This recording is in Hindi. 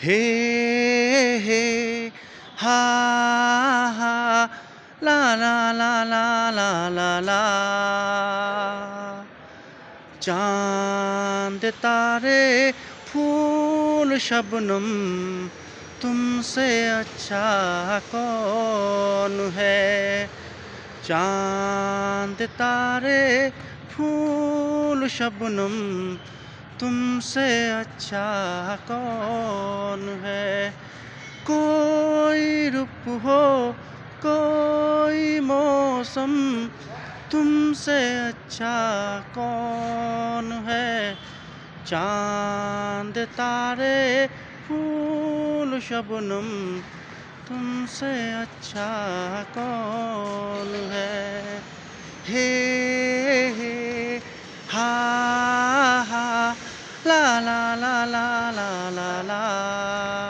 हे हे हा हा ला ला ला ला ला ला ला। चांद तारे फूल शबनम तुमसे अच्छा कौन है। चांद तारे फूल शबनम तुमसे अच्छा कौन है। कोई रुत हो कोई मौसम तुमसे अच्छा कौन है। चांद तारे फूल शबनम तुमसे अच्छा कौन है। हे हे हा हा ला ला ला ला ला ला ला।